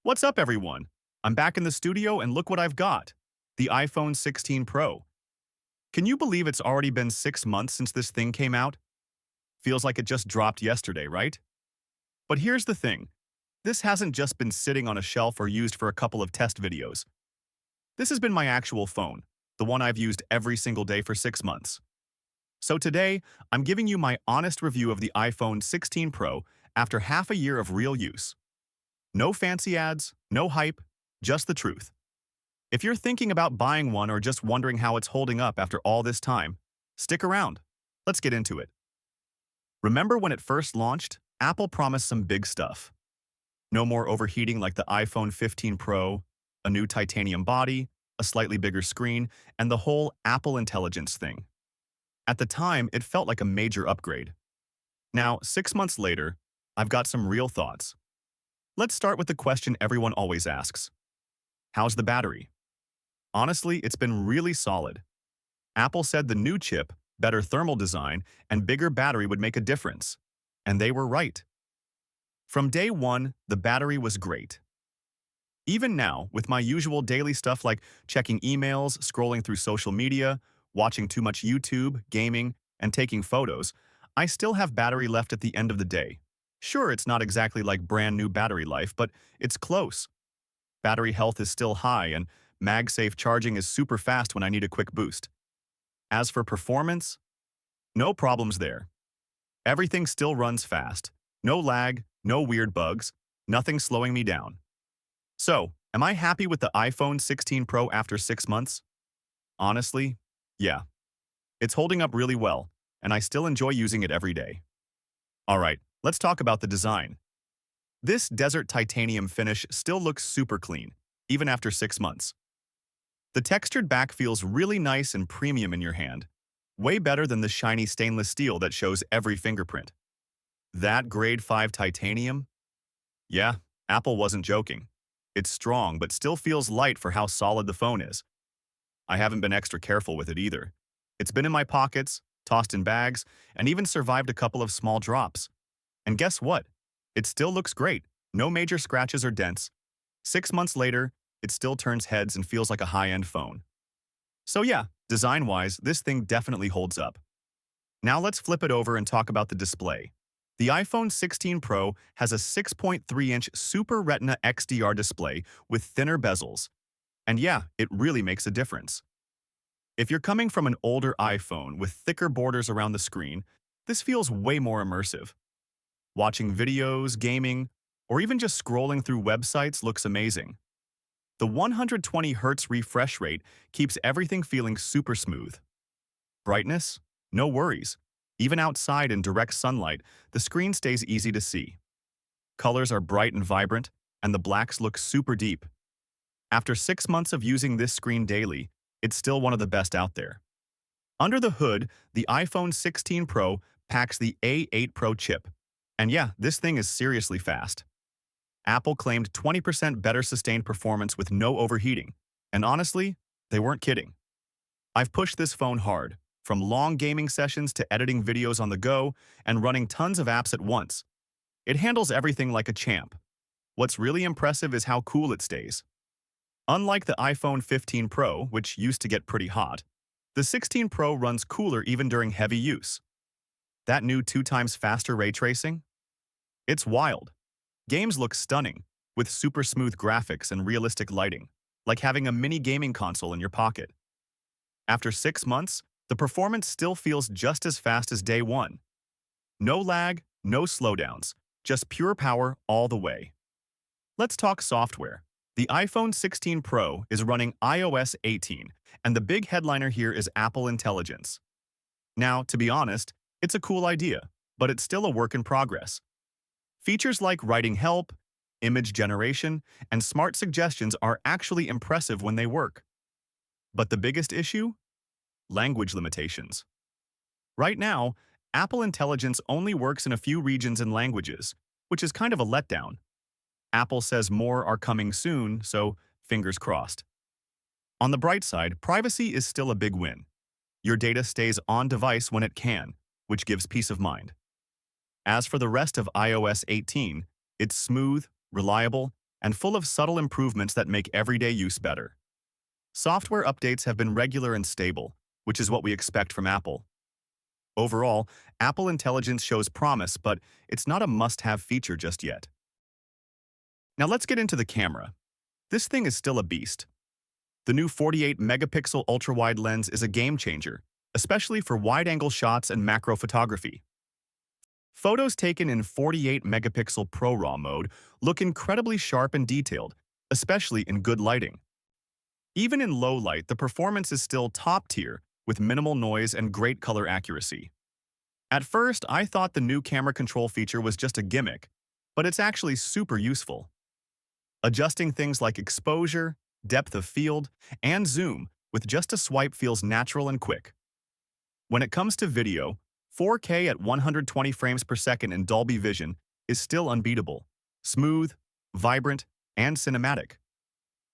What's up, everyone? I'm back in the studio and look what I've got. The iPhone 16 Pro. Can you believe it's already been 6 months since this thing came out? Feels like it just dropped yesterday, right? But here's the thing. This hasn't just been sitting on a shelf or used for a couple of test videos. This has been my actual phone, the one I've used every single day for 6 months. So today, I'm giving you my honest review of the iPhone 16 Pro after half a year of real use. No fancy ads, no hype, just the truth. If you're thinking about buying one or just wondering how it's holding up after all this time, stick around. Let's get into it. Remember when it first launched, Apple promised some big stuff. No more overheating like the iPhone 15 Pro, a new titanium body, a slightly bigger screen, and the whole Apple Intelligence thing. At the time, it felt like a major upgrade. Now, 6 months later, I've got some real thoughts. Let's start with the question everyone always asks. How's the battery? Honestly, it's been really solid. Apple said the new chip, better thermal design, and bigger battery would make a difference. And they were right. From day one, the battery was great. Even now, with my usual daily stuff like checking emails, scrolling through social media, watching too much YouTube, gaming, and taking photos, I still have battery left at the end of the day. Sure, it's not exactly like brand new battery life, but it's close. Battery health is still high, and MagSafe charging is super fast when I need a quick boost. As for performance, no problems there. Everything still runs fast. No lag, no weird bugs, nothing slowing me down. So, am I happy with the iPhone 16 Pro after 6 months? Honestly, yeah. It's holding up really well, and I still enjoy using it every day. Alright, let's talk about the design. This desert titanium finish still looks super clean, even after 6 months. The textured back feels really nice and premium in your hand, way better than the shiny stainless steel that shows every fingerprint. That grade 5 titanium? Yeah, Apple wasn't joking. It's strong but still feels light for how solid the phone is. I haven't been extra careful with it either. It's been in my pockets, tossed in bags, and even survived a couple of small drops. And guess what? It still looks great. No major scratches or dents. 6 months later, it still turns heads and feels like a high-end phone. So yeah, design-wise, this thing definitely holds up. Now let's flip it over and talk about the display. The iPhone 16 Pro has a 6.3-inch Super Retina XDR display with thinner bezels. And yeah, it really makes a difference. If you're coming from an older iPhone with thicker borders around the screen, this feels way more immersive. Watching videos, gaming, or even just scrolling through websites looks amazing. The 120Hz refresh rate keeps everything feeling super smooth. Brightness? No worries. Even outside in direct sunlight, the screen stays easy to see. Colors are bright and vibrant, and the blacks look super deep. After 6 months of using this screen daily, it's still one of the best out there. Under the hood, the iPhone 16 Pro packs the A8 Pro chip. And yeah, this thing is seriously fast. Apple claimed 20% better sustained performance with no overheating. And honestly, they weren't kidding. I've pushed this phone hard, from long gaming sessions to editing videos on the go and running tons of apps at once. It handles everything like a champ. What's really impressive is how cool it stays. Unlike the iPhone 15 Pro, which used to get pretty hot, the 16 Pro runs cooler even during heavy use. That new 2 times faster ray tracing? It's wild. Games look stunning, with super smooth graphics and realistic lighting, like having a mini gaming console in your pocket. After 6 months, the performance still feels just as fast as day one. No lag, no slowdowns, just pure power all the way. Let's talk software. The iPhone 16 Pro is running iOS 18, and the big headliner here is Apple Intelligence. Now, to be honest, it's a cool idea, but it's still a work in progress. Features like writing help, image generation, and smart suggestions are actually impressive when they work. But the biggest issue? Language limitations. Right now, Apple Intelligence only works in a few regions and languages, which is kind of a letdown. Apple says more are coming soon, so fingers crossed. On the bright side, privacy is still a big win. Your data stays on device when it can, which gives peace of mind. As for the rest of iOS 18, it's smooth, reliable, and full of subtle improvements that make everyday use better. Software updates have been regular and stable, which is what we expect from Apple. Overall, Apple Intelligence shows promise, but it's not a must-have feature just yet. Now let's get into the camera. This thing is still a beast. The new 48-megapixel ultra-wide lens is a game-changer, especially for wide-angle shots and macro photography. Photos taken in 48-megapixel Pro-RAW mode look incredibly sharp and detailed, especially in good lighting. Even in low light, the performance is still top-tier, with minimal noise and great color accuracy. At first, I thought the new camera control feature was just a gimmick, but it's actually super useful. Adjusting things like exposure, depth of field, and zoom with just a swipe feels natural and quick. When it comes to video, 4K at 120 frames per second in Dolby Vision is still unbeatable, smooth, vibrant, and cinematic.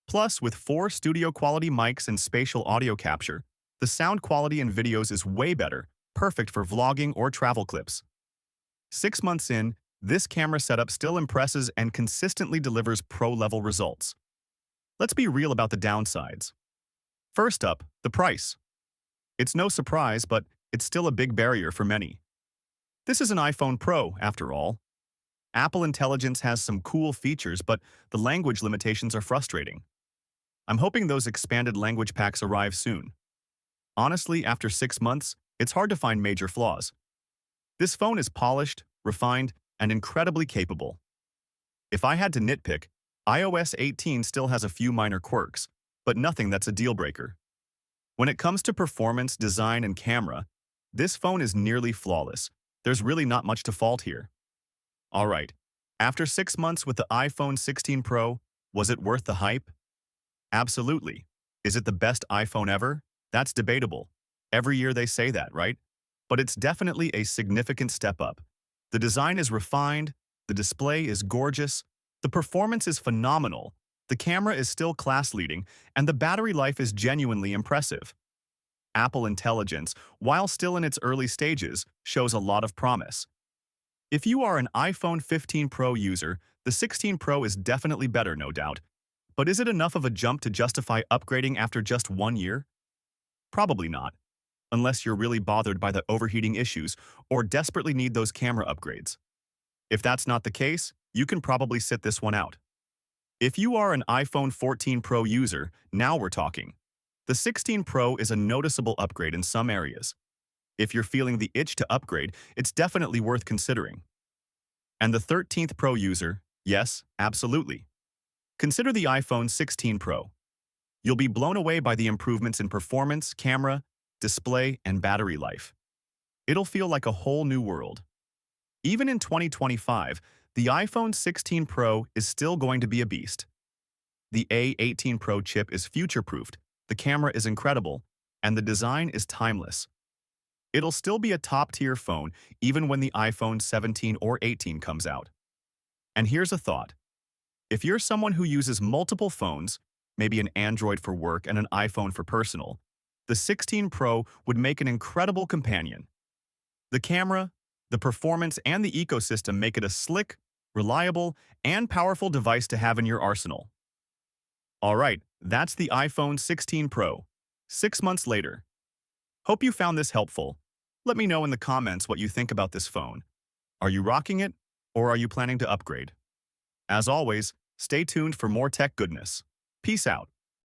Plus, with 4 studio-quality mics and spatial audio capture, the sound quality in videos is way better, perfect for vlogging or travel clips. 6 months in, this camera setup still impresses and consistently delivers pro-level results. Let's be real about the downsides. First up, the price. It's no surprise, but it's still a big barrier for many. This is an iPhone Pro, after all. Apple Intelligence has some cool features, but the language limitations are frustrating. I'm hoping those expanded language packs arrive soon. Honestly, after 6 months, it's hard to find major flaws. This phone is polished, refined, and incredibly capable. If I had to nitpick, iOS 18 still has a few minor quirks, but nothing that's a deal-breaker. When it comes to performance, design, and camera, this phone is nearly flawless. There's really not much to fault here. Alright, after 6 months with the iPhone 16 Pro, was it worth the hype? Absolutely. Is it the best iPhone ever? That's debatable. Every year they say that, right? But it's definitely a significant step up. The design is refined, the display is gorgeous, the performance is phenomenal, the camera is still class-leading, and the battery life is genuinely impressive. Apple Intelligence, while still in its early stages, shows a lot of promise. If you are an iPhone 15 Pro user, the 16 Pro is definitely better, no doubt. But is it enough of a jump to justify upgrading after just 1 year? Probably not, unless you're really bothered by the overheating issues or desperately need those camera upgrades. If that's not the case, you can probably sit this one out. If you are an iPhone 14 Pro user, now we're talking. The 16 Pro is a noticeable upgrade in some areas. If you're feeling the itch to upgrade, it's definitely worth considering. And the 13th Pro user, yes, absolutely. Consider the iPhone 16 Pro. You'll be blown away by the improvements in performance, camera, display, and battery life. It'll feel like a whole new world. Even in 2025, the iPhone 16 Pro is still going to be a beast. The A18 Pro chip is future-proofed, the camera is incredible, and the design is timeless. It'll still be a top-tier phone even when the iPhone 17 or 18 comes out. And here's a thought. If you're someone who uses multiple phones, maybe an Android for work and an iPhone for personal, the 16 Pro would make an incredible companion. The camera, the performance, and the ecosystem make it a slick, reliable, and powerful device to have in your arsenal. Alright, that's the iPhone 16 Pro, 6 months later. Hope you found this helpful. Let me know in the comments what you think about this phone. Are you rocking it, or are you planning to upgrade? As always, stay tuned for more tech goodness. Peace out.